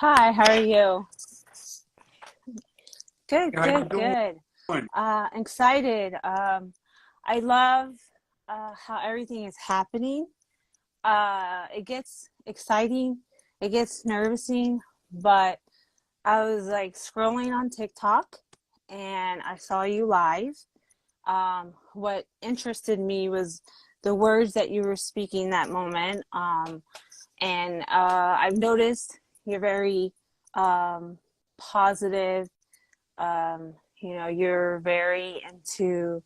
Hi, how are you? Good, How you good, doing? good. Excited. I love how everything is happening. It gets exciting, it gets nervousing, but I was like scrolling on TikTok and I saw you live. What interested me was the words that you were speaking that moment. And I've noticed you're very positive. You're very into,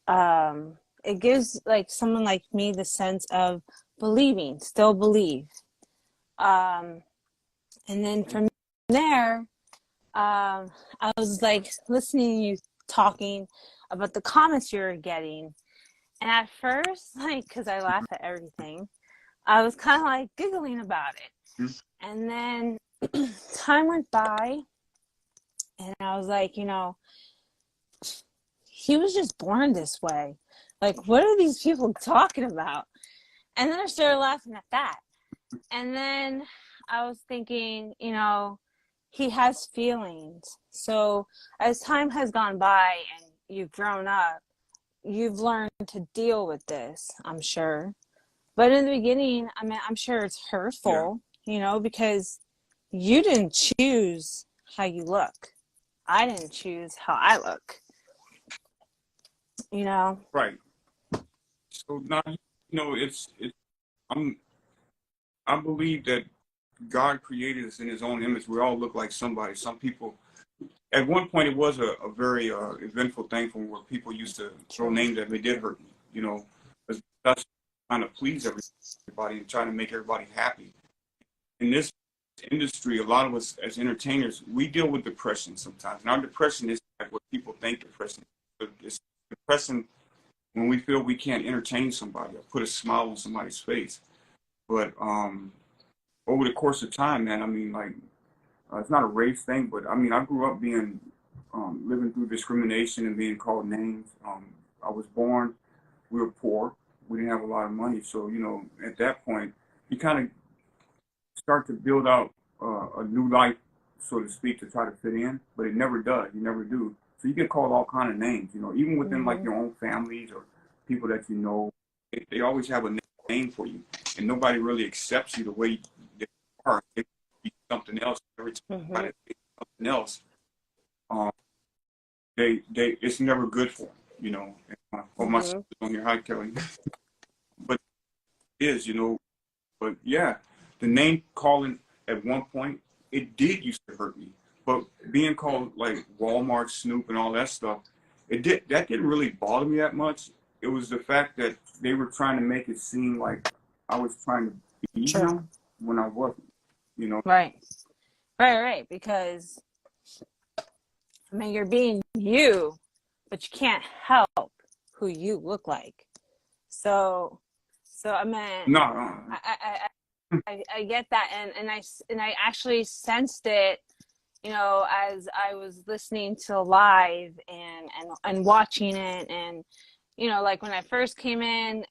it gives like someone like me the sense of believing, still believe. Um, and then from there, I was like listening to you talking about the comments you were getting. And at first, like, because I laugh at everything, I was kind of like giggling about it. And then time went by, and I was like, he was just born this way. Like, what are these people talking about? And then I started laughing at that. And then I was thinking, he has feelings. So as time has gone by and you've grown up, you've learned to deal with this, I'm sure. But in the beginning, I mean, I'm sure it's Yeah, hurtful, because you didn't choose how you look. I didn't choose how I look, you know? right. So now it's I'm I believe that God created us in His own image. We all look like somebody. Some people, at one point, it was a very eventful thing from where people used to throw True. names at me. It did hurt me, 'cause that's trying to please everybody and trying to make everybody happy. In this industry, a lot of us as entertainers, we deal with depression sometimes. And our depression is like what people think depression is. It's depression when we feel we can't entertain somebody or put a smile on somebody's face. But over the course of time, man, I mean, like, it's not a race thing, but I mean, I grew up being living through discrimination and being called names. I was born, we were poor, we didn't have a lot of money, so at that point, you kind of start to build out a new life, so to speak, to try to fit in, but it never does. You never do. So you get called all kind of names, even within like Mm-hmm. your own families or people that you know. They always have a name for you, and nobody really accepts you the way you are. They be something else every time Mm-hmm. they say something else. Um, they it's never good for them, Oh, my Mm-hmm. sister's on here. Hi, Kelly. But it is, But yeah, the name calling at one point, it did used to hurt me. But being called like Walmart, Snoop, and all that stuff, that didn't really bother me that much. It was the fact that they were trying to make it seem like I was trying to be True. him when I wasn't. You know, Right. Right, right. Because, I mean, you're being you, but you can't help who you look like. So, I mean, no, I get that, and I actually sensed it, as I was listening to live and watching it, and like when I first came in,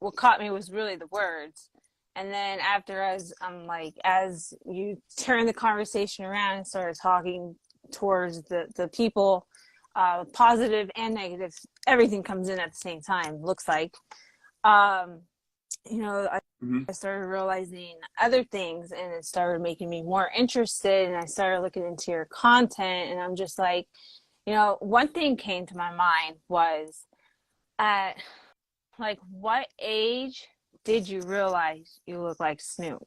what caught me was really the words, and then after, as you turn the conversation around and started talking towards the people, positive and negative, everything comes in at the same time. Looks like, um, mhm. I started realizing other things, and it started making me more interested, and I started looking into your content, and I'm just like, one thing came to my mind was, at like, what age did you realize you look like Snoop?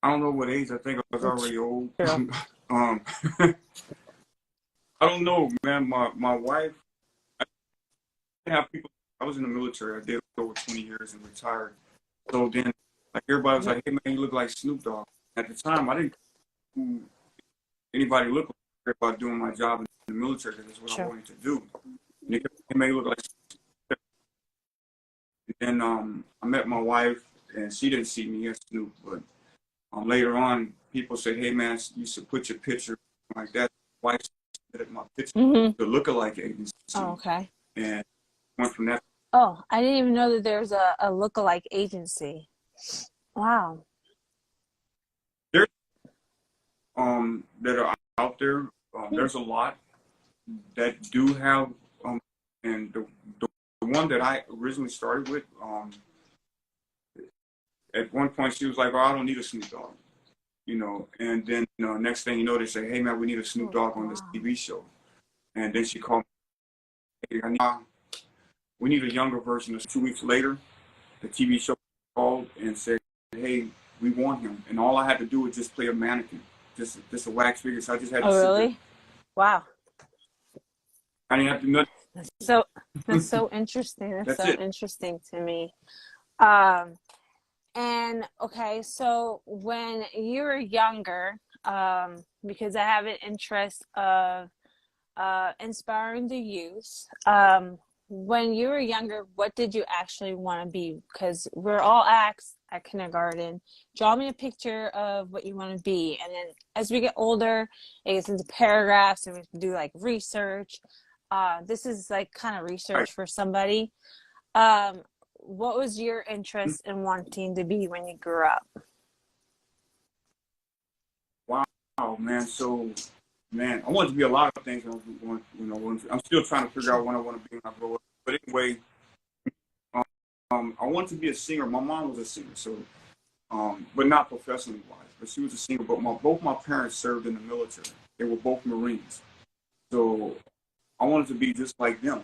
I don't know what age. I think I was It's already old. true. um, I don't know, man. My wife, I have people. I was in the military. I did over 20 years and retired. So then, like everybody was like, "Hey man, you look like Snoop Dogg." At the time, I didn't know who anybody looked like about doing my job in the military because that's what I True. wanted to do. And they kept saying, "Hey man, you look like Snoop." And then I met my wife, and she didn't see me as Snoop, but later on, people said, "Hey man, you should put your picture like that." My wife submitted my picture Mm-hmm. to lookalike Oh, agency, okay. and went from that. Oh, I didn't even know that there's a lookalike agency. Wow. There's that are out there. There's a lot that do have and the one that I originally started with, at one point she was like, "Oh, I don't need a Snoop Dogg," and then next thing you know, they say, "Hey man, we need a Snoop Oh, Dogg on this wow. TV show," and then she called me, "Hey, we need a younger version." 2 weeks later, the TV show called and said, "Hey, we want him," and all I had to do was just play a mannequin, just a wax figure. So I just had to Oh, sit there. really? Wow. I didn't have to do nothing. So that's so interesting. That's That's so it. interesting to me. Um, and okay, so when you were younger, because I have an interest of inspiring the youth. When you were younger, what did you actually want to be? Because we're all asked at kindergarten, draw me a picture of what you want to be. And then as we get older, it gets into paragraphs and we have to do like research. This is like kind of Right. research for somebody. Um, what was your interest in wanting to be when you grew up? Wow, man. So, man, I wanted to be a lot of things. I'm still trying to figure out what I want to be when I grow up. But anyway, I wanted to be a singer. My mom was a singer, so but not professionally wise. But she was a singer. But both my parents served in the military. They were both Marines. So I wanted to be just like them,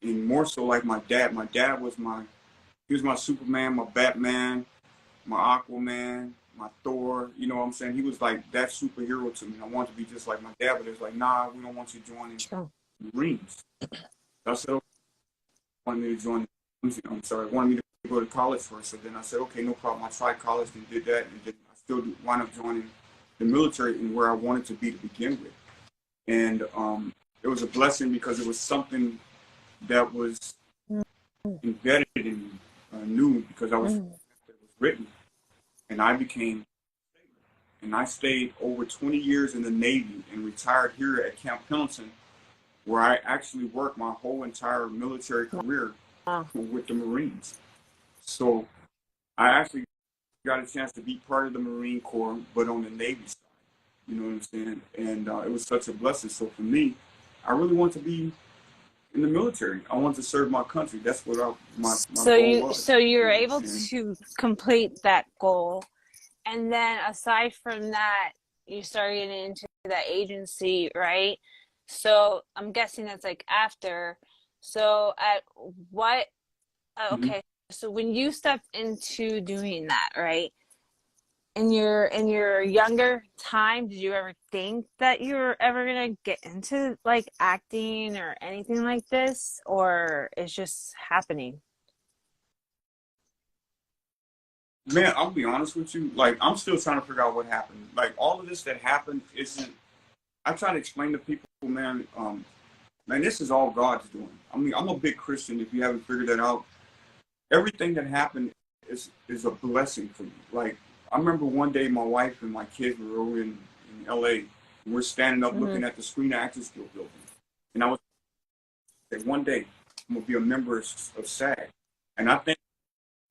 and more so like my dad. My dad was he was my Superman, my Batman, my Aquaman, my Thor. You know what I'm saying? He was like that superhero to me. I wanted to be just like my dad, but it's like, nah, we don't want you joining Sure. the Marines. So I said, okay, wanted me to join. I'm sorry, wanted me to go to college first. So then I said, okay, no problem. I tried college and did that, and then I still wound up joining the military and where I wanted to be to begin with. And it was a blessing because it was something that was embedded in me, new because I was Mm. it was written, and I became and I stayed over 20 years in the Navy and retired here at Camp Pendleton, where I actually worked my whole entire military career Wow. with the Marines. So I actually got a chance to be part of the Marine Corps, but on the Navy side. You know what I'm saying? And it was such a blessing. So for me, I really want to be in the military. I want to serve my country. That's what my So goal you was. so you're You know, able and to complete that goal. And then aside from that, you started getting into that agency, right? So I'm guessing that's like after. So at what, mm-hmm. okay, so when you stepped into doing that, right? In your younger time, did you ever think that you were ever gonna get into like acting or anything like this? Or it's just happening? Man, I'll be honest with you. Like, I'm still trying to figure out what happened. Like, all of this that happened isn't. I try to explain to people, man. Man, this is all God's doing. I mean, I'm a big Christian. If you haven't figured that out, everything that happened is a blessing for me. Like, I remember one day my wife and my kids were over in L.A. And we're standing up Mm-hmm. looking at the Screen Actors Guild building, and I was like, one day I'm gonna be a member of SAG, and I think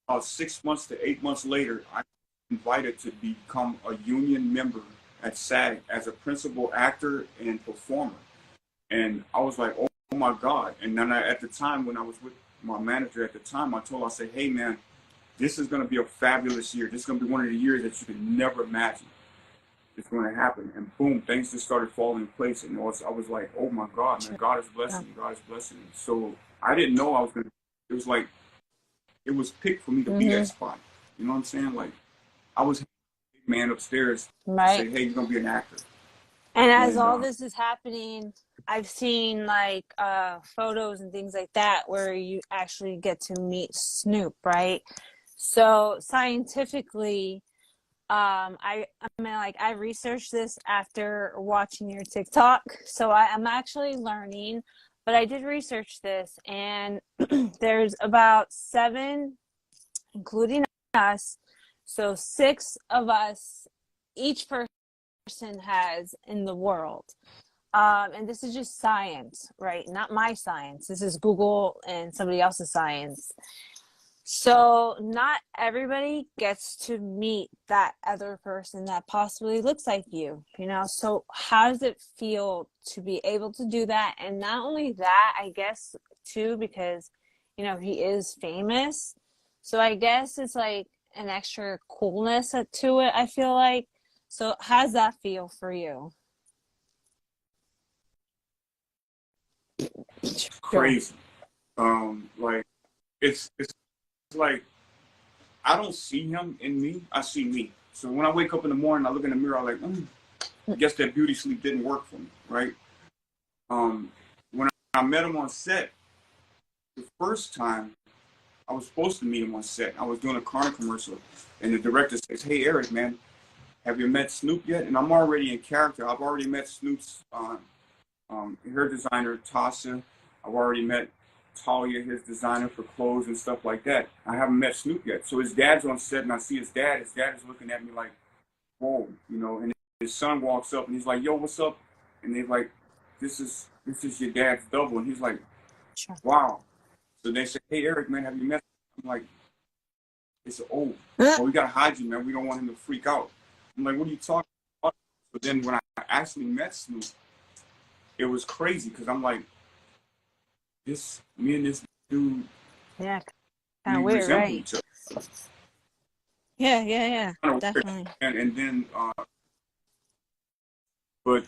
about 6 months to 8 months later, I was invited to become a union member at SAG as a principal actor and performer. And I was like, oh my God. And then at the time, when I was with my manager at the time, I told her, I said, hey man, this is going to be a fabulous year. This is going to be one of the years that you could never imagine it's going to happen. And boom, things just started falling in place. And I was like, oh my God, man, God is Yeah. blessing me. God is blessing me. So I didn't know I was going to, it was like, it was picked for me to be that Mm-hmm. spot. You know what I'm saying? Like, I was the man upstairs to Right. say, hey, you're going to be an actor. And as And all this is happening, I've seen like photos and things like that where you actually get to meet Snoop, right? So scientifically, I mean, like I researched this after watching your TikTok, so I'm actually learning, but I did research this, and there's about seven, including us, so six of us, each person has in the world. And this is just science, right? Not my science. This is Google and somebody else's science. So not everybody gets to meet that other person that possibly looks like you know? So how does it feel to be able to do that? And not only that, I guess too, because, he is famous. So I guess it's like an extra coolness to it, I feel like. So how does that feel for you? Sure. Crazy. Like it's like I don't see him in me. I see me. So when I wake up in the morning, I look in the mirror. I'm like, I guess that beauty sleep didn't work for me, right? When I met him on set the first time, I was supposed to meet him on set. I was doing a Carter commercial, and the director says, "Hey, Eric, man, have you met Snoop yet?" And I'm already in character. I've already met Snoop's hair designer, Tasha. I've already met Talia, his designer for clothes and stuff like that. I haven't met Snoop yet. So his dad's on set, and I see his dad. His dad is looking at me like, whoa, and his son walks up, and he's like, yo, what's up? And they're like, this is your dad's double. And he's like, Sure. wow. So they say, hey, Eric, man, have you met him? I'm like, it's oh, well, we got to hide you, man. We don't want him to freak out. I'm like, what are you talking about? But then when I actually met Snoop, it was crazy because I'm like, me and this dude, Yeah, kind we of weird, resemble right? each other. Yeah, yeah, yeah, Kind of weird. definitely. And then, but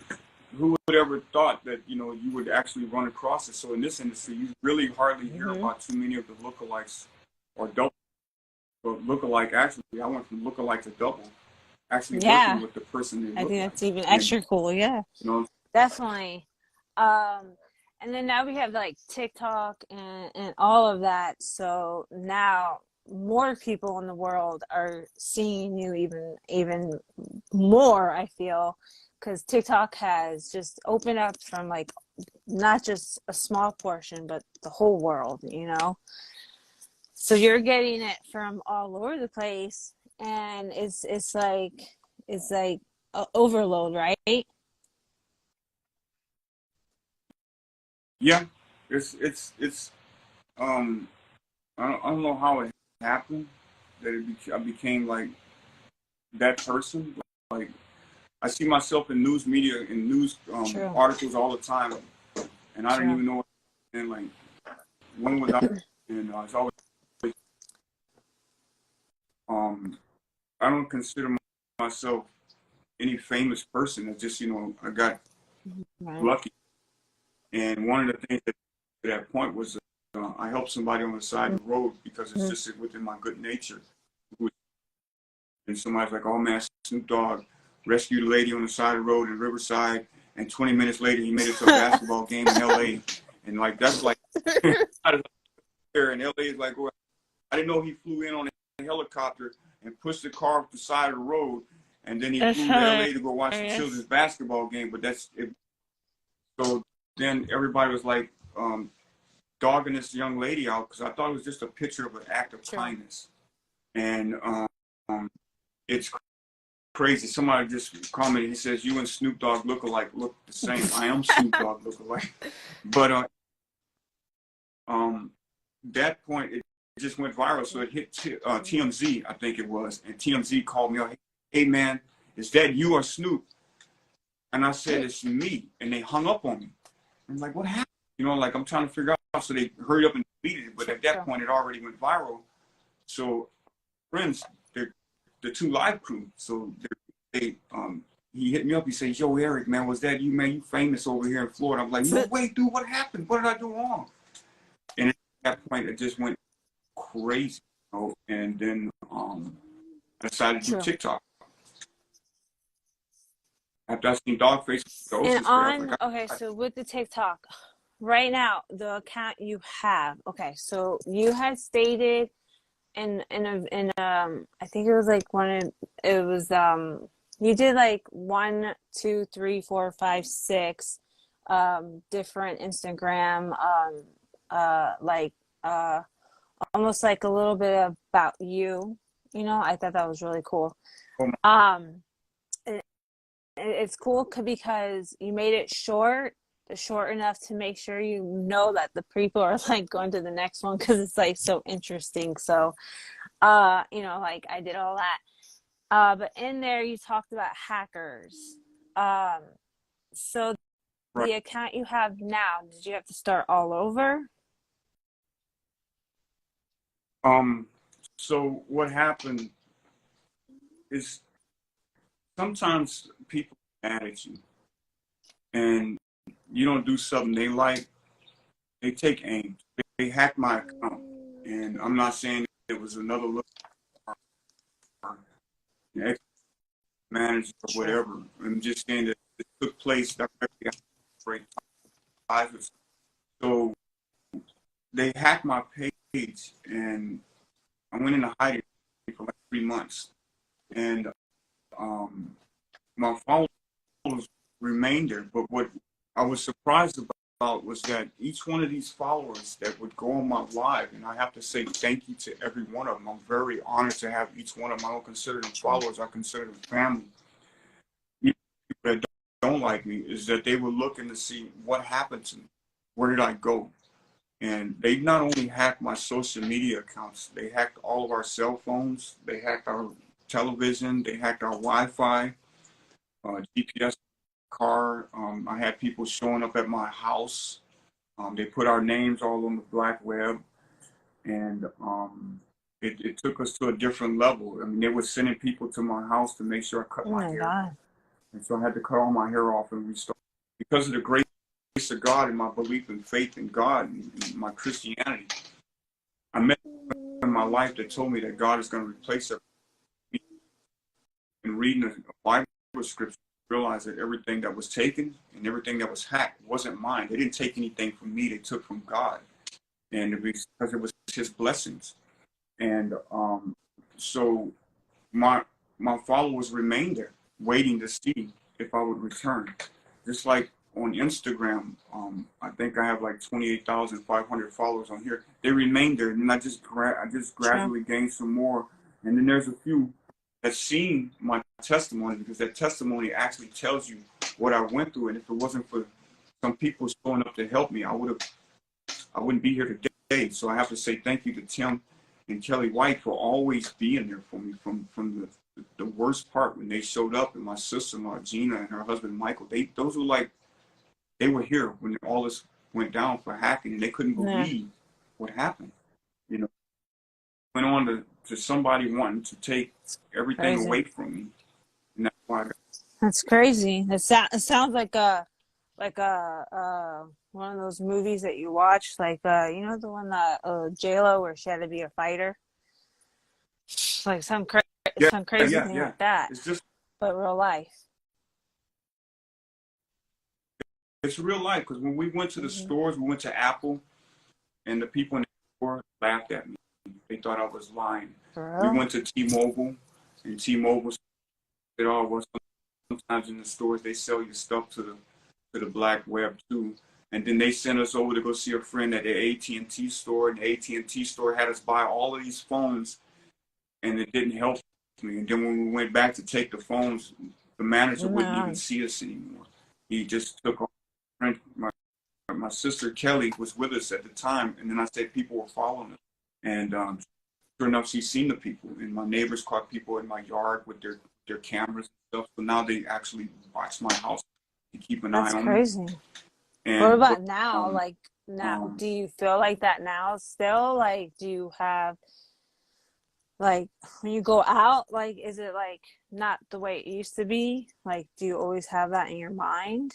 who would ever thought that, you would actually run across it? So in this industry, you really hardly hear Hmm. about too many of the lookalikes or double. But lookalike, actually, I went from lookalike to double, actually working Yeah, with the person they I look think like. that's even And, extra cool. Yeah, you know, definitely. Um, and then now we have like TikTok and all of that. So now more people in the world are seeing you even more, I feel, because TikTok has just opened up from like not just a small portion, but the whole world. So you're getting it from all over the place, and it's like overload, right? yeah, it's, um, I don't know how it happened that I became like that person. Like, I see myself in news media, in news True. articles all the time, and I didn't True. even know. And like, when was I? And it's always, um, I don't consider myself any famous person. It's just, I got Right. lucky. And one of the things that to that point was I helped somebody on the side of the road because it's Mm-hmm. just within my good nature. And somebody's like, oh man, Snoop Dogg rescued a lady on the side of the road in Riverside, and 20 minutes later he made it to a basketball game in LA. And like, that's like, there in LA is like, well, I didn't know he flew in on a helicopter and pushed the car off the side of the road, and then he That's flew to LA to go watch the hilarious. children's basketball game. But that's it. So then everybody was like dogging this young lady out because I thought it was just a picture of an act of True. kindness. And it's crazy. Somebody just commented. He says, "You and Snoop Dogg look the same." I am Snoop Dogg look alike. But um, that point it just went viral, so it hit TMZ, I think it was, and TMZ called me. Hey man, is that you or Snoop? And I said, it's me. And they hung up on me. I'm like, what happened? Like I'm trying to figure out. So they hurried up and deleted it. But at that True. point, it already went viral. So friends, the two live crew. So he hit me up. He says, yo, Eric, man, was that you, man? You famous over here in Florida. I'm like, no, wait, dude, what happened? What did I do wrong? And at that point, it just went crazy. And then I decided to do True. TikTok. After I seen Dogface the And Ocean Spray, I was like, okay, so with the TikTok, right now, the account you have, okay, so you had stated I think it was like it was you did like 1, 2, 3, 4, 5, 6 different Instagram like uh almost like a little bit about you. I thought that was really cool. oh my. um it's cool because you made it short, short enough to make sure you know that the people are like going to the next one because it's like so interesting. So, you know, like I did all that. But in there, you talked about hackers. Um, so Right. the account you have now, did you have to start all over? Um, so what happened is sometimes people are mad at you and you don't do something they like, they take aim. They hacked my account. And I'm not saying it was another look ex manager or Sure. whatever. I'm just saying that it took place directly after I was. So they hacked my page and I went into hiding for like 3 months. And um, my followers remained there. But what I was surprised about was that each one of these followers that would go on my live, and I have to say thank you to every one of them. I'm very honored to have each one of them. I don't consider them Sure. followers. I consider them family. Even people that don't like me is that they were looking to see what happened to me. Where did I go? And they not only hacked my social media accounts, they hacked all of our cell phones, they hacked our television, they hacked our Wi-Fi, GPS car. I had people showing up at my house. They put our names all on the black web, and it took us to a different level. I mean, they were sending people to my house to make sure I cut Oh my my hair, God. and so I had to cut all my hair off and restart. Because of the grace of God and my belief and faith in God and my Christianity, I met in my life that told me that God is going to replace everything. And reading a Bible scripture, I realized that everything that was taken and everything that was hacked wasn't mine. They didn't take anything from me; they took from God, and because it was His blessings. And so my followers remained there, waiting to see if I would return. Just like on Instagram, I think I have like 28,500 followers on here. They remained there, and then I just Sure. gradually gained some more. And then there's a few that seen my testimony because that testimony actually tells you what I went through. And if it wasn't for some people showing up to help me, I wouldn't be here today. So I have to say thank you to Tim and Kelly White for always being there for me from the worst part when they showed up, and my sister-in-law Gina and her husband Michael. Those were like they were here when all this went down for hacking, and they couldn't Yeah. believe what happened. You know, went on to somebody wanting to take everything Crazy. away from me, and that's why I got. That's crazy. It sounds like one of those movies that you watch, like you know the one that J-Lo where she had to be a fighter, like Yeah, some crazy yeah, thing yeah. like that, It's just but real life. it's real life because when we went to the Hmm. stores, we went to Apple, and the people in the store laughed at me. They thought I was lying. For We real? went to T-Mobile, and T-Mobile said, "Oh, well, sometimes in the stores they sell your stuff to the black web too." And then they sent us over to go see a friend at the AT&T store, and the AT&T store had us buy all of these phones, and it didn't help me. And then when we went back to take the phones, the manager wouldn't even No, see us anymore. He just took our friend, my sister Kelly was with us at the time, and then I said people were following us, and sure enough, she's seen the people, and my neighbors caught people in my yard with their cameras and stuff. So now they actually watch my house to keep an eye that's on me. crazy. What And about now? um, Like now, um, do you feel like that now still? Like, do you have like when you go out, like is it like not the way it used to be? Like, do you always have that in your mind?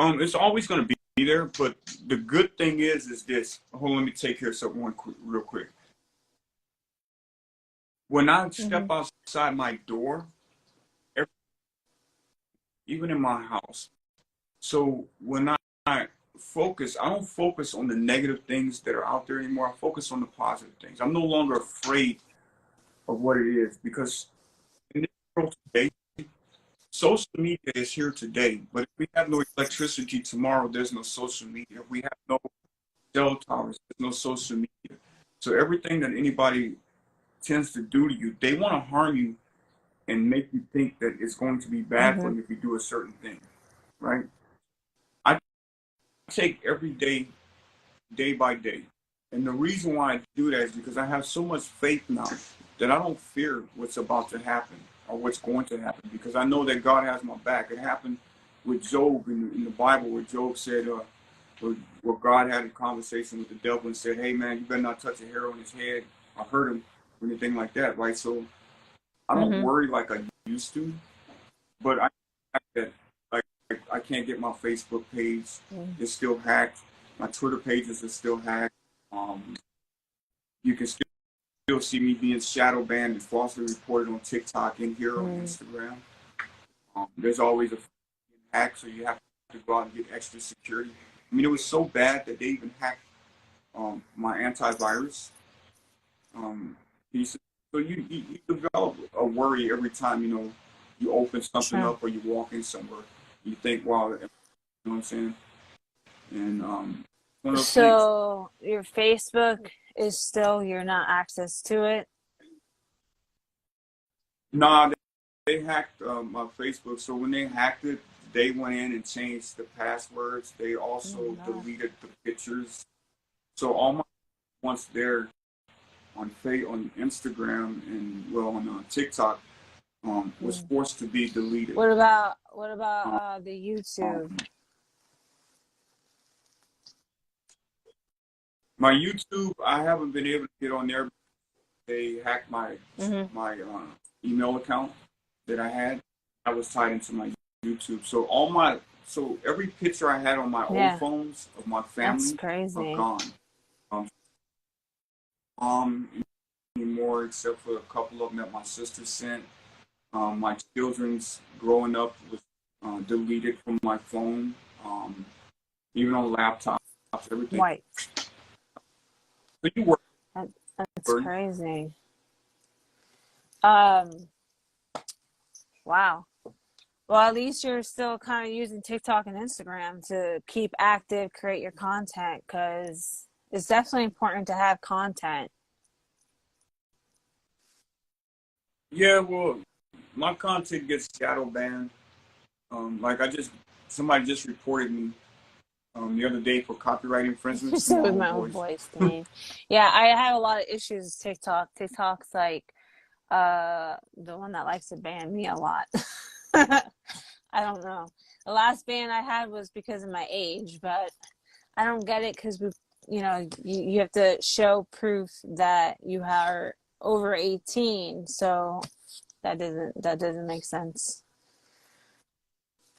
it's always going to be there, but the good thing is this. Hold on, let me take care of something real quick. When I step Hmm. outside my door, even in my house, so when I focus, I don't focus on the negative things that are out there anymore. I focus on the positive things. I'm no longer afraid of what it is because in this world today, social media is here today. But if we have no electricity tomorrow, there's no social media. If we have no cell towers, there's no social media. So everything that anybody tends to do to you, they want to harm you and make you think that it's going to be bad for Hmm. you if you do a certain thing. right? I take every day, day by day. And the reason why I do that is because I have so much faith now that I don't fear what's about to happen or what's going to happen because I know that God has my back. It happened with Job in the Bible where Job said, where God had a conversation with the devil and said, hey man, you better not touch a hair on his head or hurt him or anything like that, right? So I don't Mm-hmm. worry like I used to, but that like I can't get my Facebook page. It's still hacked. My Twitter pages are still hacked. You can still see me being shadow banned and falsely reported on TikTok and here on Mm. Instagram. There's always a hack, so you have to go out and get extra security. I mean, it was so bad that they even hacked my antivirus piece. So you develop a worry every time you open something Sure. up or you walk in somewhere. You think, wow, you know what I'm saying? And one of those things. So your Facebook is still, you're not access to it? Nah, they hacked my Facebook. So when they hacked it, they went in and changed the passwords. They Oh my also God. deleted the pictures. So all my once there on Instagram and well on TikTok was Mm. forced to be deleted. What about Um, the YouTube? my YouTube, I haven't been able to get on there. They hacked Mm-hmm. my email account that I had. I was tied into my YouTube. So every picture I had on my old Yeah, phones of my that's family are crazy. gone. Um, anymore except for a couple of them that my sister sent. My children's growing up was deleted from my phone, even on laptops, everything. White. So you work, That, that's Burton. crazy. Um, wow. Well, at least you're still kind of using TikTok and Instagram to keep active, create your content, because it's definitely important to have content. Yeah, well, my content gets shadow banned. Like somebody just reported me the other day for copyright infringement to my So with own my own voice. voice, dang. Yeah, I have a lot of issues with TikTok. TikTok's like the one that likes to ban me a lot. I don't know. The last ban I had was because of my age, but I don't get it because you have to show proof that you are over 18. So that doesn't make sense,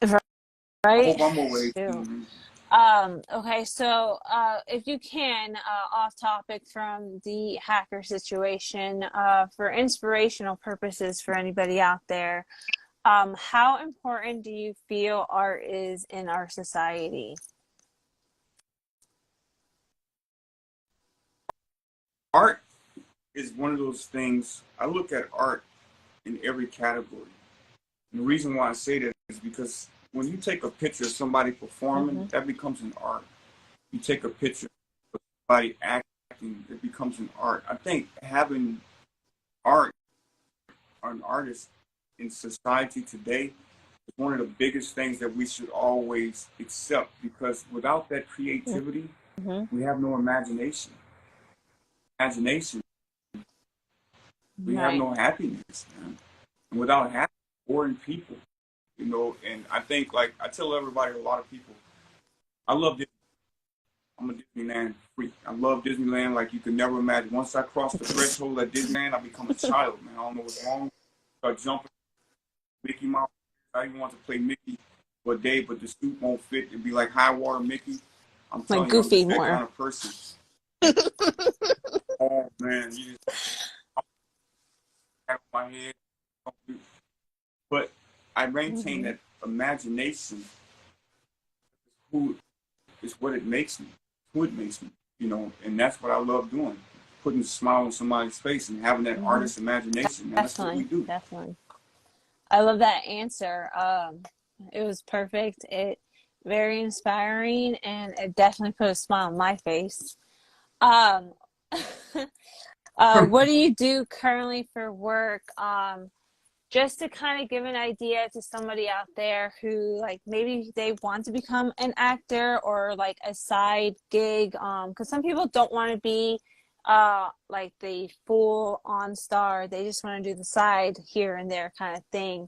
I right? hope I'm over Shoot. 18. Okay, so if you can, off topic from the hacker situation, for inspirational purposes for anybody out there, how important do you feel art is in our society? Art is one of those things. I look at art in every category. And the reason why I say that is because when you take a picture of somebody performing, Mm-hmm. that becomes an art. You take a picture of somebody acting, it becomes an art. I think having art or an artist in society today is one of the biggest things that we should always accept because without that creativity, Mm-hmm. we have no imagination. Imagination, we have Right. no happiness, man. And without happiness, boring people, and I think like I tell everybody, a lot of people, I love Disney. I'm a Disneyland freak. I love Disneyland like you could never imagine. Once I cross the threshold at Disneyland, I become a child, man. I don't know what's wrong. I start jumping Mickey Mouse. I even want to play Mickey for a day, but the suit won't fit. It'd be like high water Mickey. I'm Like telling you, I'm Goofy just that more. kind of person. Oh man, you just have my head. But I maintain Mm-hmm. that imagination who is what it makes me. Who it makes me, and that's what I love doing. Putting a smile on somebody's face and having that Mm-hmm. artist imagination, man. That's what we Definitely, do. definitely. I love that answer. It was perfect. It very inspiring, and it definitely put a smile on my face. Um, what do you do currently for work? just to kind of give an idea to somebody out there who like maybe they want to become an actor or like a side gig, because some people don't want to be like the full on star. They just want to do the side here and there kind of thing.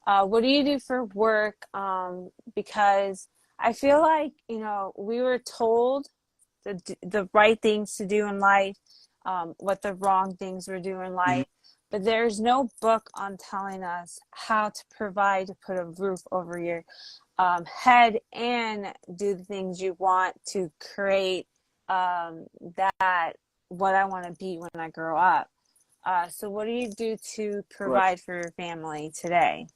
What do you do for work? Because I feel like, you know, we were told the right things to do in life, what the wrong things we do in Mhm. life. But there's no book on telling us how to provide to put a roof over your head and do the things you want to create that what I want to be when I grow up. So, what do you do to Right. provide for your family today?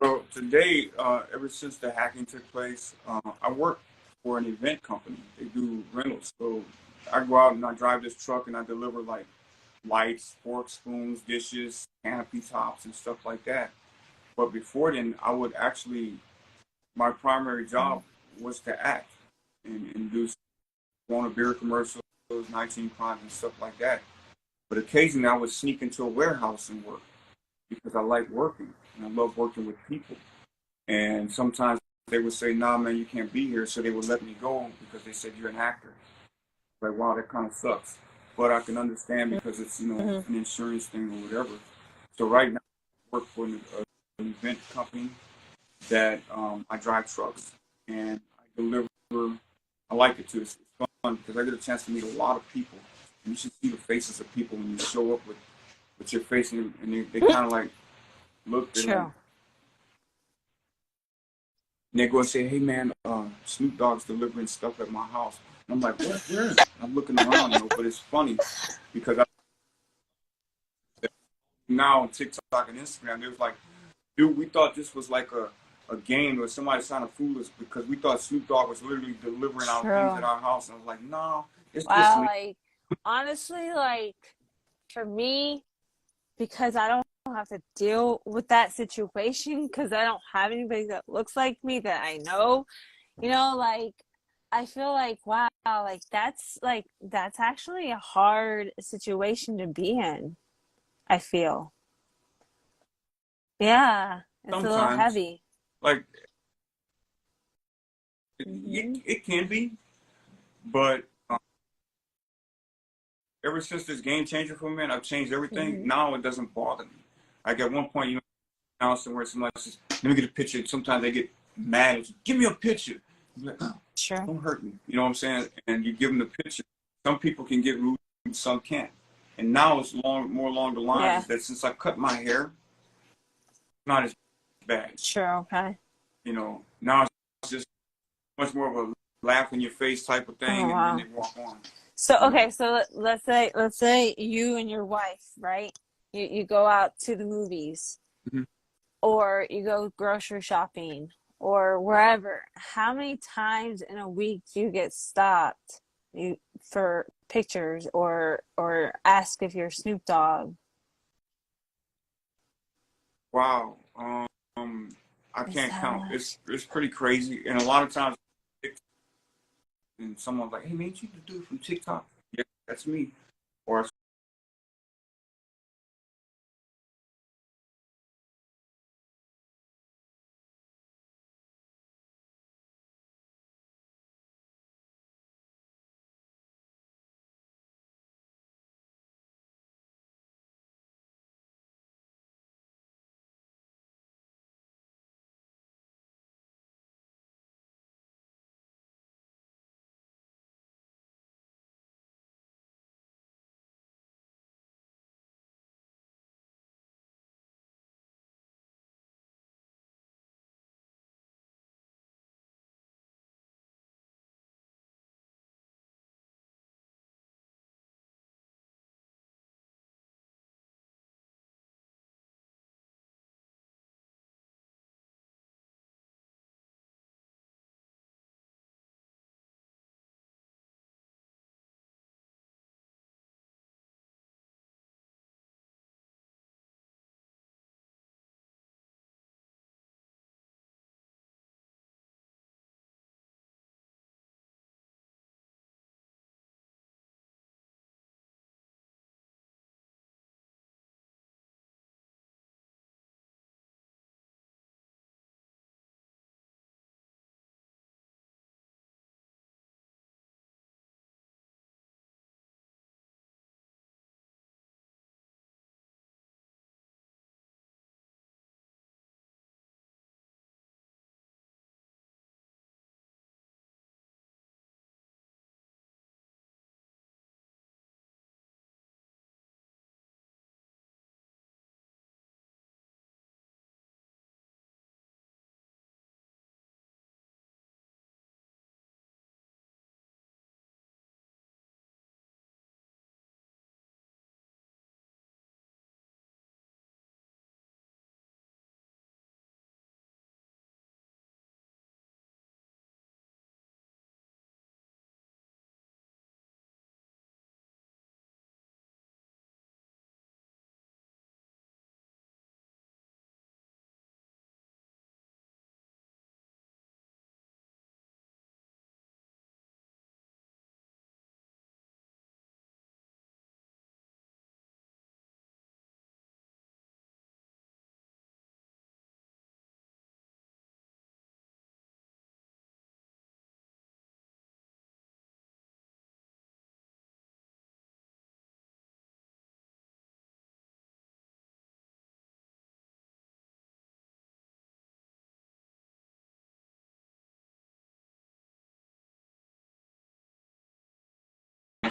So today, ever since the hacking took place, I work for an event company. They do rentals. So I go out and I drive this truck and I deliver like lights, forks, spoons, dishes, canopy tops, and stuff like that. But before then, I would actually, my primary job was to act and do Corona beer commercials, 19 crimes, and stuff like that. But occasionally I would sneak into a warehouse and work because I like working and I love working with people. And sometimes they would say, "Nah, man, you can't be here," so they would let me go because they said you're an actor. Like, wow, that kind of sucks. But I can understand because it's Mm-hmm. an insurance thing or whatever. So right now, I work for an event company that I drive trucks and I deliver. I like it too. It's fun because I get a chance to meet a lot of people. And you should see the faces of people when you show up with your face and they kind of like look. They're like, True. and they go and say, "Hey man, Snoop Dogg's delivering stuff at my house." And I'm like, "What? Where?" I'm looking around, but it's funny because now on TikTok and Instagram, it was like, "Dude, we thought this was like a game or somebody trying to fool us because we thought Snoop Dogg was literally delivering out things at True. our house." And I was like, "No, it's just Wow, me." like honestly, like for me, because I don't have to deal with that situation because I don't have anybody that looks like me that I know, you know, like I feel like wow, like that's actually a hard situation to be in. I feel. Yeah, it's a little Sometimes, heavy. like Hmm. it can be, but ever since this game changer for me, and I've changed everything. Hmm. Now it doesn't bother me. Like at one point, now somewhere somebody says, "Let me get a picture." Sometimes they get mad at you. Give me a picture. I'm like, oh, Sure. don't hurt me. You know what I'm saying? And you give them the picture. Some people can get rude, some can't. And now it's more along the lines Yeah. is that since I cut my hair, it's not as bad. Sure. Okay. Now it's just much more of a laugh in your face type of Oh thing, and then they wow. walk on. So You know, okay, so let's say you and your wife, right? You go out to the movies Mhm. or you go grocery shopping or wherever. How many times in a week do you get stopped you for pictures or ask if you're Snoop Dogg? wow. I Is can't that count. much? It's pretty crazy, and a lot of times, and someone's like, "Hey man, you the dude from TikTok?" Yeah, that's me. Or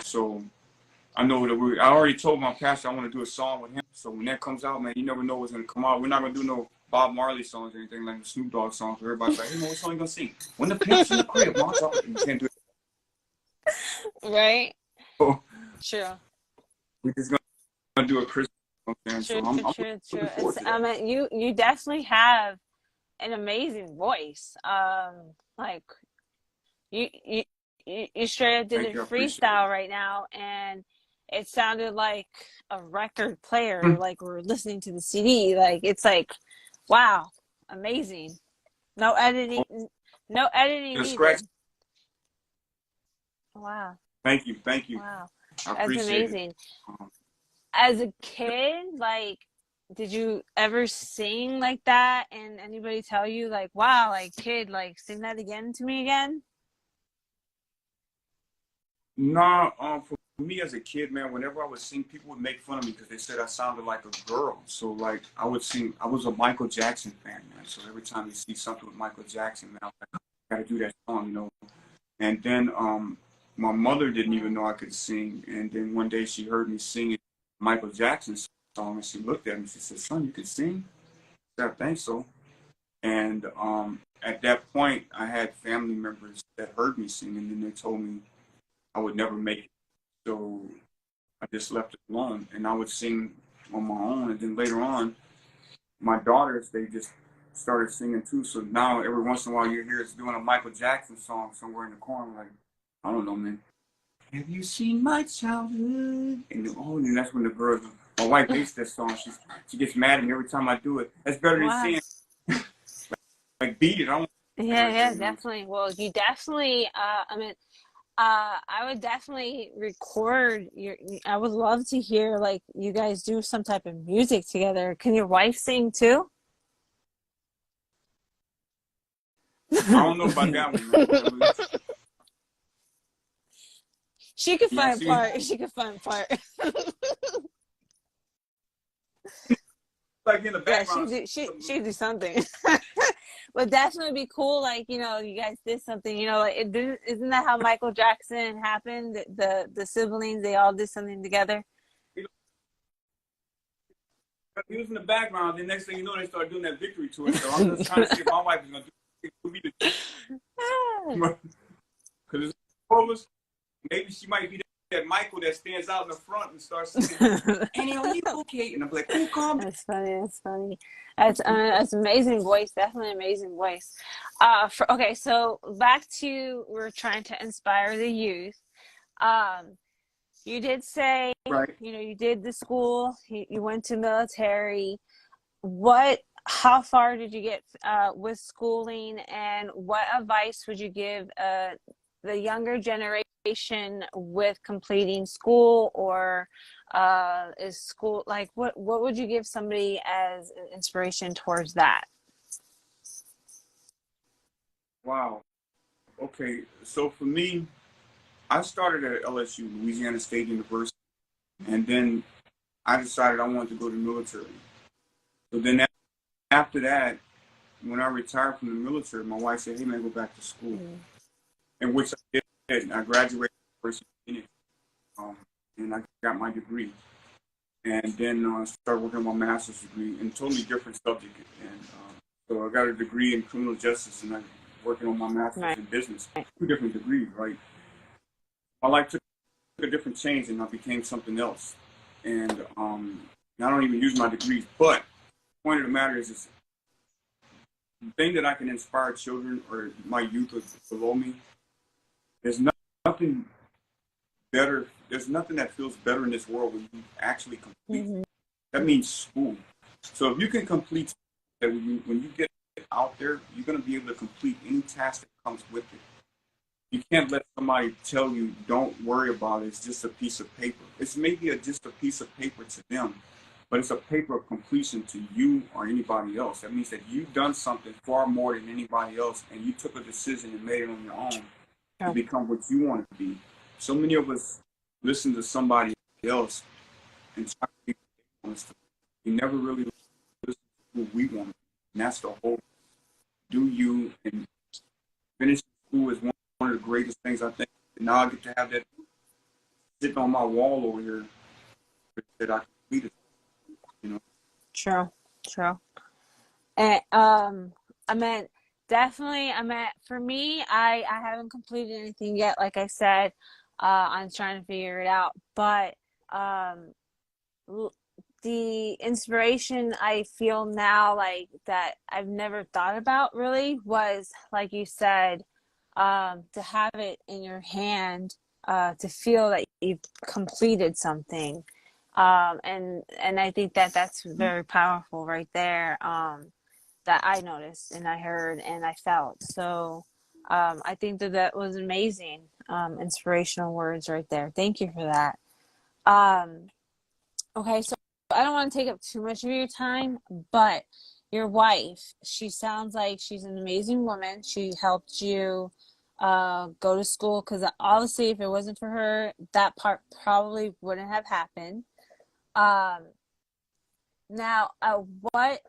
So I know that I already told my pastor I want to do a song with him. So when that comes out, man, you never know what's gonna come out. We're not gonna do no Bob Marley songs or anything like the Snoop Dogg songs where everybody's like, hey, man, what song you gonna sing? When the pimp's in the crib, Mom, you can't do it. Right? So True. we're just gonna do a Christmas song. So True, I'm true, true. looking forward It's to I that. mean you definitely have an amazing voice. Like you you you straight up did a Thank you, I appreciate it. freestyle right now, and it sounded like a record player, like we're listening to the CD. Like it's like, wow, amazing. No editing, no editing Just scratch. needed. Wow, Thank you. wow, I that's appreciate it. amazing. Um, As a kid, like, did you ever sing like that? And anybody tell you, like, wow, like, kid, like, sing that again to me again? Nah, for me as a kid, man, whenever I would sing, people would make fun of me because they said I sounded like a girl. So like I would sing. I was a Michael Jackson fan, man. So every time you see something with Michael Jackson, man, I'm like, I gotta do that song, you know. And then my mother didn't even Wow. know I could sing. And then one day she heard me singing Michael Jackson's song, and she looked at me. She said, "Son, you can sing?" I said, "I think so." And at that point, I had family members that heard me sing, and then they told me I would never make it. So I just left it alone, and I would sing on my own. And then later on, my daughters, they just started singing too. So now every once in a while, you hear us doing a Michael Jackson song somewhere in the corner. Like, I don't know, man. Have you seen my childhood? And and that's when the girls. My wife hates that song. She gets mad at me every time I do it. That's better than Wow. saying like beat it. I don't want Yeah, right there, yeah, you know. definitely. Well, you definitely, I mean, I would definitely record I would love to hear, like, you guys do some type of music together. Can your wife sing too? I don't know about that one, man. She could Yeah, find see, part. She could find part. like in the Yeah, background. she do something. But definitely be cool, like, you guys did something, like isn't that how Michael Jackson happened? The siblings, they all did something together. He was in the background. The next thing you know, they start doing that victory tour. So I'm just trying to see if my wife is gonna do it with me because it's four of us. Maybe she might be that Michael that stands out in the front and starts singing. Annie, are you okay? And I'm like, oh, calm That's funny. That's funny. That's amazing voice. Definitely amazing voice. Okay, so back to we're trying to inspire the youth. Um, you did say, down. Right. you did the school. You went to military. How far did you get with schooling, and what advice would you give the younger generation with completing school, or is school like what would you give somebody as an inspiration towards that? Wow. Okay. So for me, I started at LSU, Louisiana State University, and then I decided I wanted to go to the military. So then after that, when I retired from the military, my wife said, "Hey man, go back to school," Mm. and which I did. I graduated from the University of Phoenix, and I got my degree. And then started working on my master's degree in a totally different subject. And so I got a degree in criminal justice, and I'm working on my master's Right. in business. Two different degrees, right? My life took a different change, and I became something else. And I don't even use my degrees. But the point of the matter is the thing that I can inspire children or my youth below me. There's nothing better. There's nothing that feels better in this world when you actually complete. Mm-hmm. That means school. So if you can complete that, when you get out there, you're going to be able to complete any task that comes with it. You can't let somebody tell you, don't worry about it. It's just a piece of paper. It's maybe just a piece of paper to them, but it's a paper of completion to you or anybody else. That means that you've done something far more than anybody else, and you took a decision and made it on your own to Yeah. become what you want to be. So many of us listen to somebody else and try to be what they want us to be. We never really listen to who we want to be. And that's the whole do you and finishing school is one of the greatest things I think. And now I get to have that sitting on my wall over here that I completed, you know. True. True. And I meant definitely. I meant for me, I haven't completed anything yet. Like I said, I'm trying to figure it out. But um, the inspiration I feel now, like that I've never thought about really, was like you said, to have it in your hand, to feel that you've completed something, and I think that that's very powerful right there. That I noticed and I heard and I felt. So I think that that was amazing, inspirational words right there. Thank you for that. Um, okay, so I don't want to take up too much of your time, but your wife, she sounds like she's an amazing woman. She helped you go to school because obviously, if it wasn't for her, that part probably wouldn't have happened. Um, now, what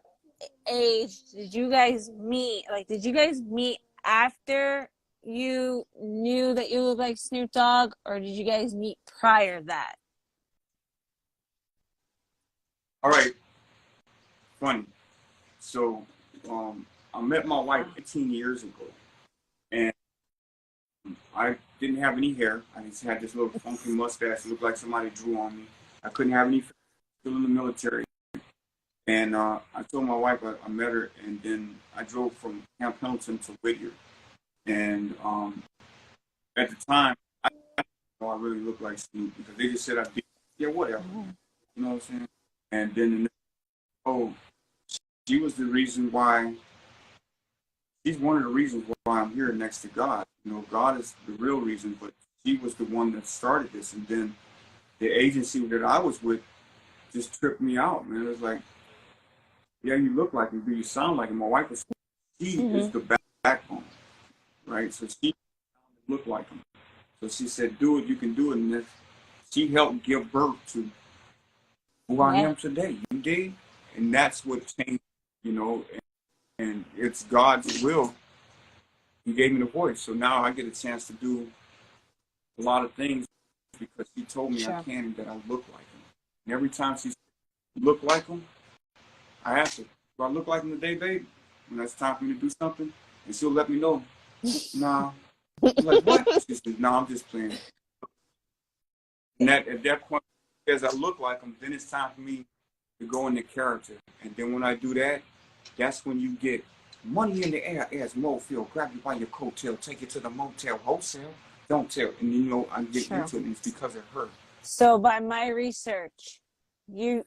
age did you guys meet? Like, did you guys meet after you knew that you looked like Snoop Dogg, or did you guys meet prior to that? All right, funny. So I met my wife 18 years ago, and I didn't have any hair. I just had this little funky mustache. It looked like somebody drew on me. I couldn't have any. Still in the military. And I told my wife I met her, and then I drove from Camp Pendleton to Whittier. And at the time, I didn't know I really looked like Snoop because they just said I did. Yeah, whatever. You know what I'm saying? And then, oh, she was the reason why. She's one of the reasons why I'm here next to God. You know, God is the real reason, but she was the one that started this. And then the agency that I was with just tripped me out, man. It was like, yeah, you look like him, but you sound like him. My wife was, she is the backbone, right? So she looked like him. So she said, do it, you can do it. And she helped give birth to who I am today. You dig? And that's what changed, you know, and it's God's will. He gave me the voice. So now I get a chance to do a lot of things because he told me I can and that I look like him. And every time she said, look like him, I ask her, do I look like him today, babe? When it's time for me to do something? And she'll let me know. Nah. I'm like, what? She says, no, I'm just playing. And at that point, as I look like him, then it's time for me to go into character. And then when I do that, that's when you get money in the air as Mofield. Grab you by your coattail, take you to the motel, wholesale. Don't tell. And you know, I get into it, and it's because of her. So by my research, you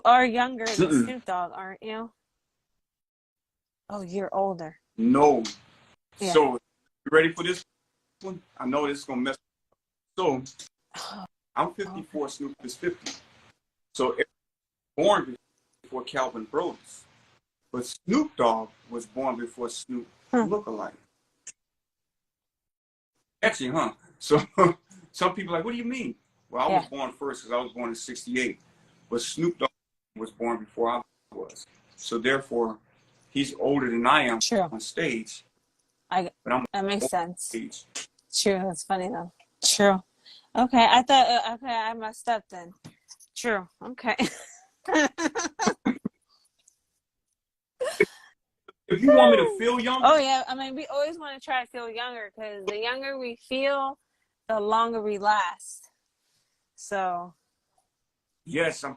are younger than Snoop Dogg, aren't you? Oh, you're older. No. Yeah. So, you ready for this one? I know this is going to mess up. So, I'm 54, Snoop is 50. So, born before Calvin Brodus. But Snoop Dogg was born before Snoop look-alike. Actually, huh? So, some people are like, what do you mean? Well, I was born first because I was born in 68. But Snoop Dogg was born before I was. So, therefore, he's older than I am on stage. That makes sense. Stage. True. That's funny, though. True. Okay. I thought, okay, I messed up then. True. Okay. If you want me to feel younger. Oh, yeah. I mean, we always want to try to feel younger because the younger we feel, the longer we last. So. Yes, I'm.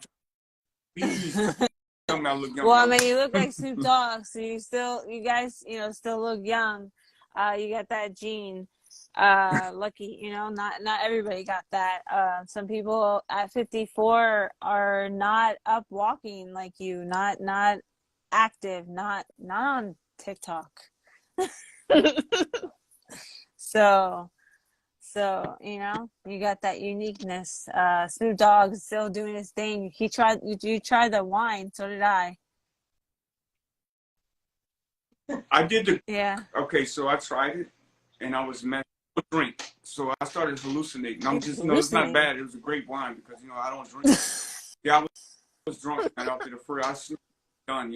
Well, I mean, you look like Snoop Dogg, so you guys, still look young. You got that gene. Lucky, not everybody got that. Some people at 54 are not up walking like you, not active, not on TikTok. So, you got that uniqueness. Snoop Dogg is still doing his thing. You tried the wine, so did I. I did the. Yeah. Okay, so I tried it, and I was mad with drink. So I started hallucinating. I'm just, it's not bad. It was a great wine because, I don't drink. Yeah, I was drunk and after the first, I was done,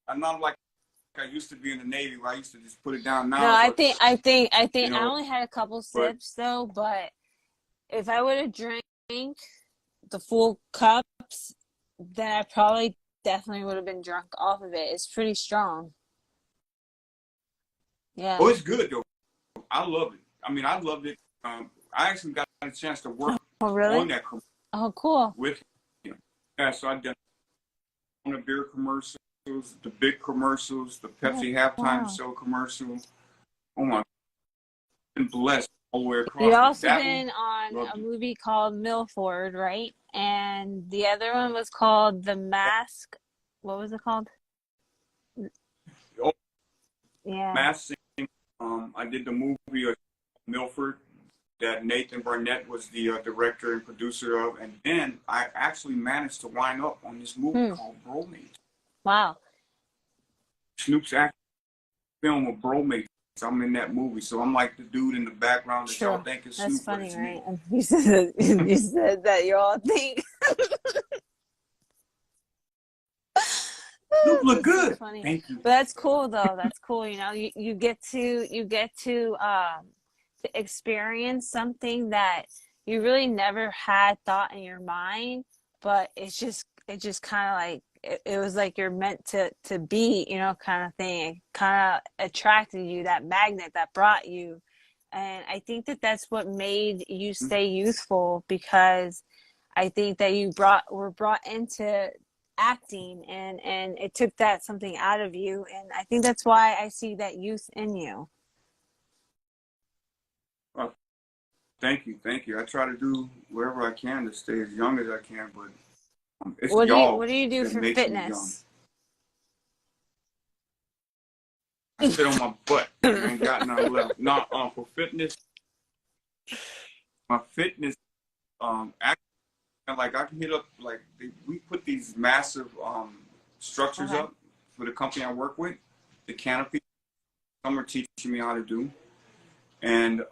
I'm not like I used to be in the Navy where I used to just put it down now. No, I think I only had a couple sips though, but if I would have drank the full cups, then I probably definitely would have been drunk off of it. It's pretty strong. Oh, Yeah. it's good though. I love it. I mean, I loved it. I actually got a chance to work Oh, on really? that commercial Oh, cool. with him. Yeah, so I done on the beer commercials, the big commercials, the Oh, Pepsi halftime wow. show commercial. Oh my, been blessed all the way You've across. But also that one, been on a loved it. movie called Milford, right? And the other one was called The Mask. What was it called? Oh, Yeah. Mass Singing. I did the movie Milford that Nathan Barnett was the director and producer of, and then I actually managed to wind up on this movie Hmm. called Bromate. Wow. Snoop's action film of Bromate. I'm in that movie, so I'm like the dude in the background that y'all True. think is That's Snoop, but funny, it's right? me. And you said that you all think. Snoop look That's so good. funny. Thank you. But that's cool though. That's cool. You get to experience something that you really never had thought in your mind, but it just kind of like it was like you're meant to be, kind of thing. It kind of attracted you, that magnet that brought you. And I think that that's what made you stay youthful, because I think that were brought into acting, and it took that something out of you, and I think that's why I see that youth in you. Uh, thank you. I try to do whatever I can to stay as young as I can, but it's What y'all do you do that for makes me young. fitness? I sit on my butt and I ain't got nothing left. Not for fitness. My fitness, actually, like I can hit up like we put these massive structures Okay. up for the company I work with. The canopy. Some are teaching me how to do, and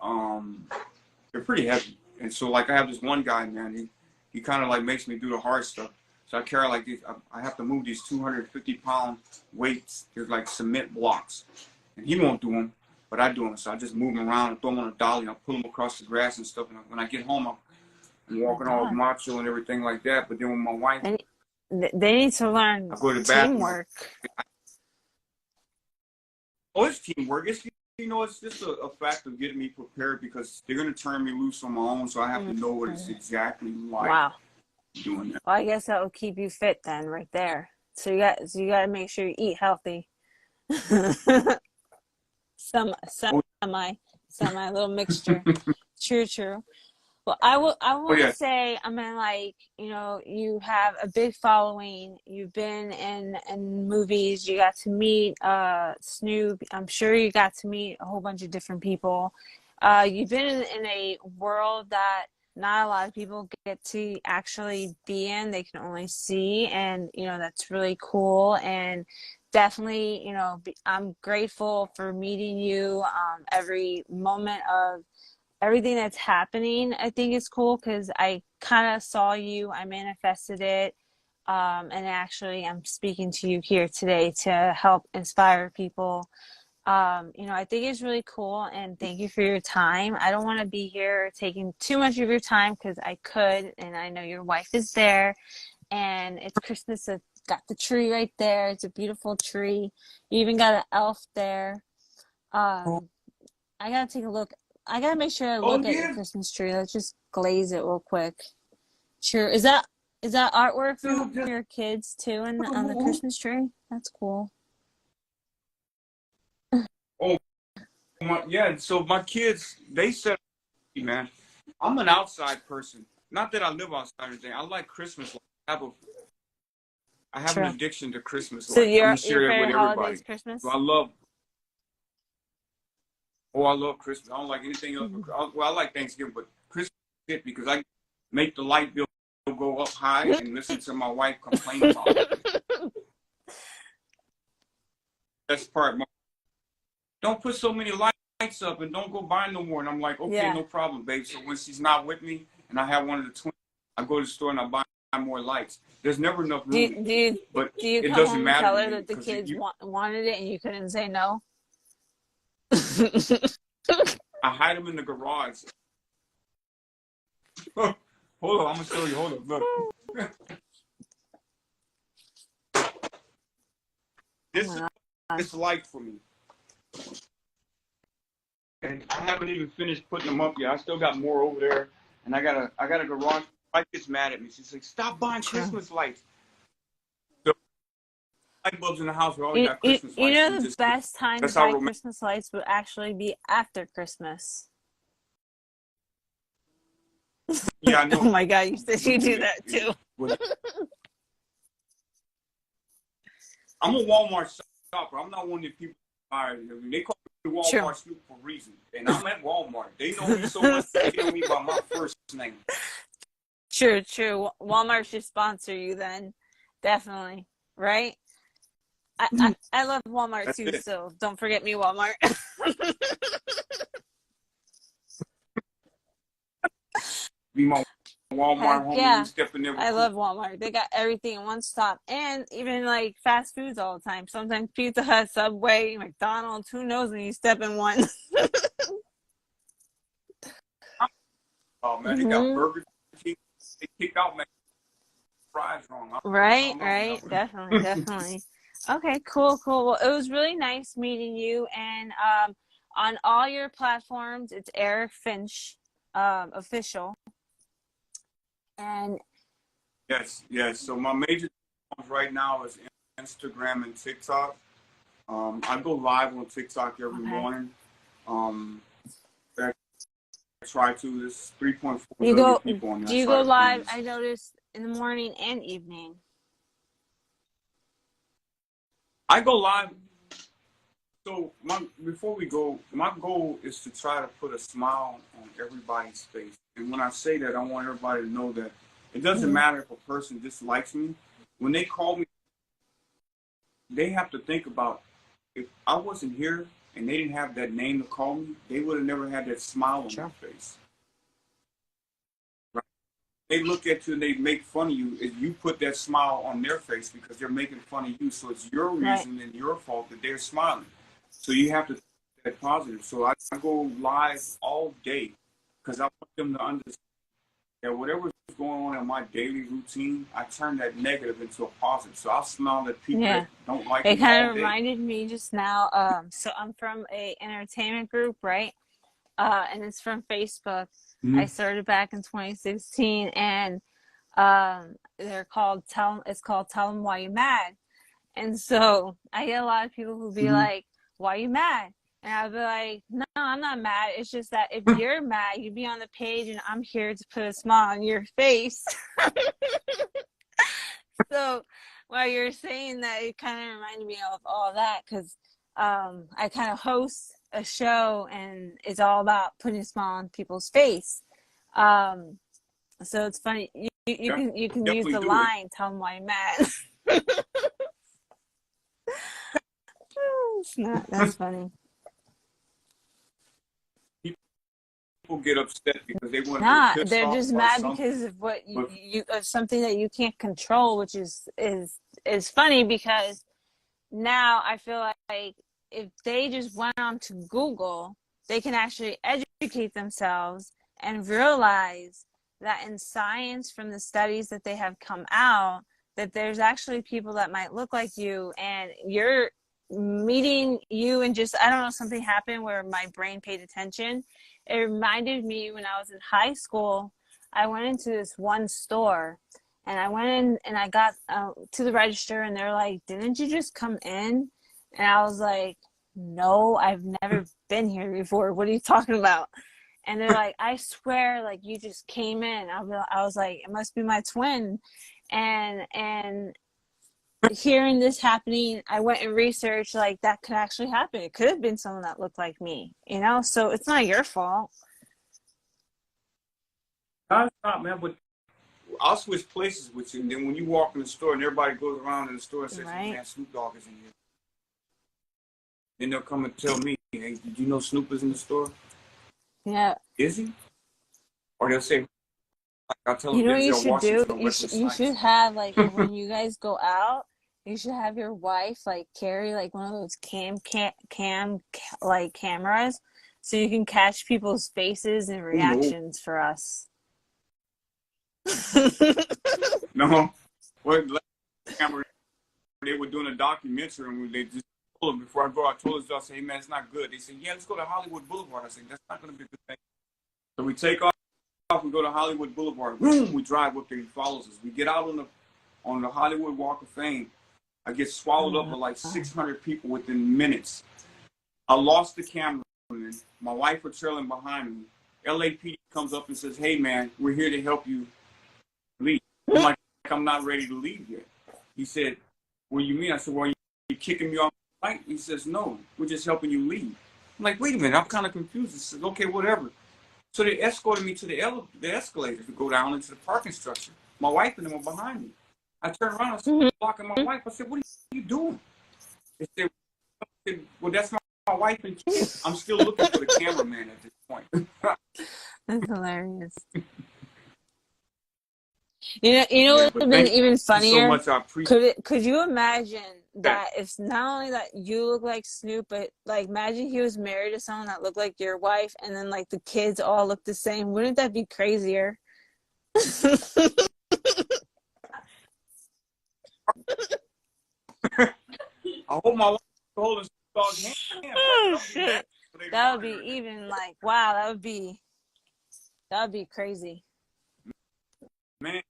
they're pretty heavy. And so like I have this one guy, man. He kind of like makes me do the hard stuff. So I carry like these. I have to move these 250-pound weights. They're like cement blocks, and he won't do them, but I do them. So I just move them around and throw them on a dolly. And I pull them across the grass and stuff. And when I get home, I'm Oh my walking all God. macho and everything like that. But then when my wife, They, they need to I learn go to the bathroom. teamwork. Oh, it's teamwork. It's just a fact of getting me prepared because they're gonna turn me loose on my own. So I have to know what it's Mhm. exactly like Wow. doing that. Well, I guess that will keep you fit then, right there. So you got to make sure you eat healthy. some Oh, semi semi little mixture. True, true. Well, I oh want to yeah. say, I mean, like, you have a big following. You've been in movies. You got to meet Snoop. I'm sure you got to meet a whole bunch of different people. You've been in a world that not a lot of people get to actually be in. They can only see, and that's really cool. And definitely, I'm grateful for meeting you. Every moment of everything that's happening, I think is cool, because I kind of saw you, I manifested it, and actually I'm speaking to you here today to help inspire people. I think it's really cool, and thank you for your time. I don't want to be here taking too much of your time, because I could, and I know your wife is there, and it's Christmas. It's got the tree right there. It's a beautiful tree. You even got an elf there. Um, I gotta take a look. I gotta make sure I Oh look at your yeah. Christmas tree. Let's just glaze it real quick. Sure. Is that artwork from Dude, just your kids too, and on the who? Christmas tree? That's cool. Oh yeah. So my kids, they said, man, I'm an outside person. Not that I live outside or anything. I like Christmas. I have an True. addiction to Christmas So lights. I'm your gonna your share that with favorite holiday is everybody. So Christmas? I love Christmas. I don't like anything else. Well, I like Thanksgiving, but Christmas is it because I make the light bill go up high and listen to my wife complain about it. That's part. Don't put so many lights up and don't go buy no more. And I'm like, okay, Yeah. no problem, babe. So when she's not with me and I have one of the twins, I go to the store and I buy more lights. There's never enough Do you, room, do you but do you it come doesn't home and matter tell to her me that the because kids wanted it and you couldn't say no? I hide them in the garage. Hold on, I'm gonna show you. Hold on, look. Oh This is my what God. it's like for me. And I haven't even finished putting them up yet. I still got more over there. And I got a garage. My wife gets mad at me. She's like, stop buying True. Christmas lights. So light bulbs in the house, we always got Christmas You lights. know We the just best time to that's how buy romantic. Christmas lights would actually be after Christmas. Yeah, I Oh know. my God, you said you do And that too. I'm a Walmart shopper. I'm not one of the people. They call me True. Walmart Snoop for a reason, and I'm at Walmart. They know me so much. They know me by my first name. True, true. Walmart should sponsor you then. Definitely. Right? I love Walmart That's too, it. so don't forget me, Walmart. Be my Heck Walmart homie. We yeah. step in there with I cool. love Walmart. They got everything in one stop. And even like fast foods all the time. Sometimes Pizza Hut, Subway, McDonald's, who knows when you step in one. Oh man, they got Hmm. Burger King. They kicked out man fries wrong. I Right, don't know. right. Definitely, definitely. Okay, cool, cool. Well, it was really nice meeting you. And on all your platforms, it's Eric Finch official. And Yes, yes. So my major platforms right now is Instagram and TikTok. I go live on TikTok every okay. morning. Um, I try to. There's 3.4 You million go, people on there. do I you try go to live? please. I noticed in the morning and evening. I go live. So before we go, my goal is to try to put a smile on everybody's face. And when I say that, I want everybody to know that it doesn't Hmm. matter if a person dislikes me. When they call me, they have to think about if I wasn't here and they didn't have that name to call me, they would have never had that smile on their Sure. face. Right? They look at you and they make fun of you. If you put that smile on their face because they're making fun of you, so it's your Right. reason and your fault that they're smiling. So you have to think that positive. So I go live all day because I want them to understand that whatever's going on in my daily routine, I turn that negative into a positive. So I'll smile at people that Yeah. don't like It me kind all of day. reminded me just now. So I'm from a entertainment group, right? And it's from Facebook. I Mm-hmm. started back in 2016, and it's called Tell Them Why You Mad. And so I get a lot of people who be Mm-hmm. like, "Why you mad?" And I'll be like, "No, I'm not mad. It's just that if you're mad, you'd be on the page, and I'm here to put a smile on your face." So while you're saying that, it kind of reminded me of all that because I kind of host a show, and it's all about putting a smile on people's face. Um, so it's funny. Yeah, You can use definitely the do it. line, "Tell them why you're mad." It's not. That's funny. People get upset because they want they're Nah, pissed they're off just about mad something. because of what But of something that you can't control, which is funny because now I feel like if they just went on to Google, they can actually educate themselves and realize that in science, from the studies that they have come out, that there's actually people that might look like you, and you're meeting you, and just, I don't know, something happened where my brain paid attention. It reminded me when I was in high school, I went into this one store, and I went in and I got to the register, and they're like, "Didn't you just come in?" And I was like, "No, I've never been here before. What are you talking about?" And they're like, "I swear, like you just came in." I was like, "It must be my twin." And hearing this happening, I went and researched, like, that could actually happen. It could have been someone that looked like me, you know? So it's not your fault. that's not man. But I'll switch places with you, and then when you walk in the store and everybody goes around in the store and says, "Hey Right? man, Snoop Dogg is in here," then they'll come and tell me, "Hey, did you know Snoop is in the store? Yeah. Is he?" Or they'll say, like, "I'll tell You them know what you Denzel should do? Washington on Wesley You should Snipes." have, like, when you guys go out, you should have your wife like carry like one of those like cameras, so you can catch people's faces and Oh no, reactions for us. No, what camera they were doing a documentary and they just told them before I go. I told us, I said, "Hey man, it's not good." They said, "Yeah, let's go to Hollywood Boulevard." I said, "That's not going to be a good thing." So we take off. We go to Hollywood Boulevard. Boom, we drive up there. He follows us. We get out on the Hollywood Walk of Fame. I get swallowed up Oh, by like wow. 600 people within minutes. I lost the camera. My wife was trailing behind me. LAPD comes up and says, "Hey man, we're here to help you leave." I'm like, "I'm not ready to leave yet." He said, "What do you mean?" I said, "Well, you kicking me off the flight?" He says, "No, we're just helping you leave." I'm like, "Wait a minute, I'm kind of confused." He says, "Okay, whatever." So they escorted me to the escalator to go down into the parking structure. My wife and them were behind me. I turned around, I was Mhm. blocking my wife. I said, "What are you doing?" They said, "Well, that's my wife and kids." I'm still looking for the cameraman at this point. That's hilarious. You know Yeah, what would but have been thank even you so funnier? much. I appreciate Could you imagine that. that if not only that you look like Snoop, but like imagine he was married to someone that looked like your wife, and then like the kids all look the same? Wouldn't that be crazier? I hope my wife is holding dog's hand right, Oh because I'm getting that shit. later That would on be here. even like wow, that would be crazy. Man,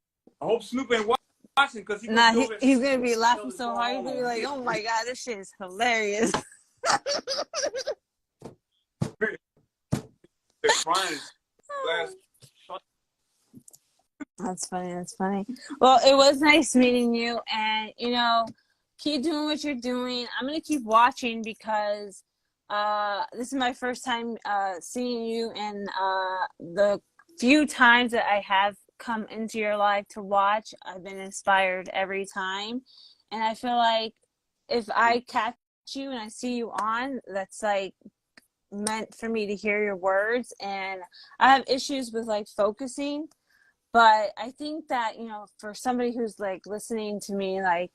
I hope Snoop ain't watching because he's going to Nah, be over there he's gonna be tell laughing his so dog hard. He's all gonna be on like, "Oh my god, this shit is hilarious." They're crying last. That's funny. That's funny. Well, it was nice meeting you, and keep doing what you're doing. I'm gonna keep watching because this is my first time seeing you, and the few times that I have come into your life to watch, I've been inspired every time, and I feel like if I catch you and I see you on, that's like meant for me to hear your words, and I have issues with like focusing, but I think that for somebody who's like listening to me, like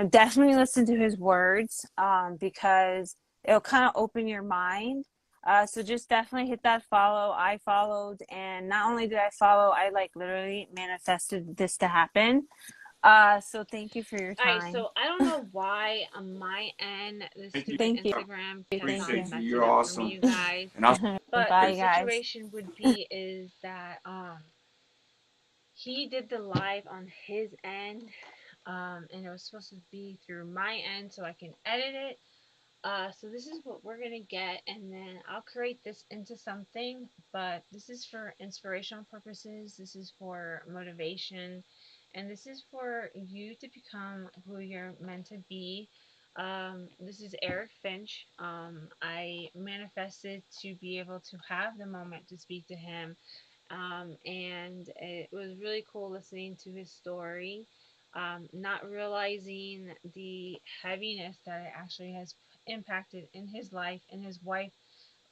definitely listen to his words, because it'll kind of open your mind. So just definitely hit that follow. I followed, and not only did I follow, I like literally manifested this to happen. So thank you for your All right, time. so I don't know why on my end this Thank you. stupid Thank you. Instagram kept Thank on Appreciate you. you. messing You're up for me, awesome. you guys. And I'll But the Bye, guys. situation would be is that he did the live on his end, and it was supposed to be through my end so I can edit it. So this is what we're gonna get, and then I'll create this into something. But this is for inspirational purposes. This is for motivation, and this is for you to become who you're meant to be. This is Eric Finch. I manifested to be able to have the moment to speak to him, and it was really cool listening to his story, not realizing the heaviness that it actually has impacted in his life and his wife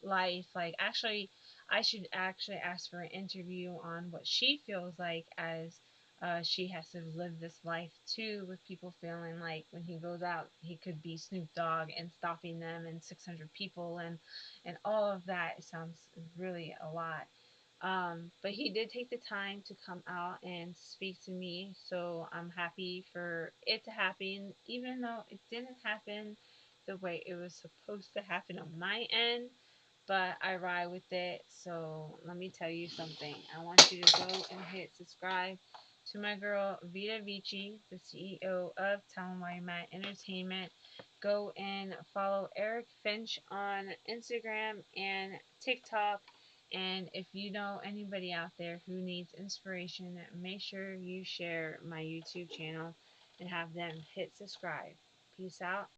life. Like, actually, I should actually ask for an interview on what she feels like as she has to live this life too, with people feeling like when he goes out, he could be Snoop Dogg and stopping them and 600 people and all of that. It sounds really a lot. But he did take the time to come out and speak to me, so I'm happy for it to happen, even though it didn't happen the way it was supposed to happen on my end. But I ride with it. So let me tell you something. I want you to go and hit subscribe to my girl Vita Vici, the CEO of Tell 'em Why You're Mad Entertainment. Go and follow Eric Finch on Instagram and TikTok. And if you know anybody out there who needs inspiration, make sure you share my YouTube channel and have them hit subscribe. Peace out.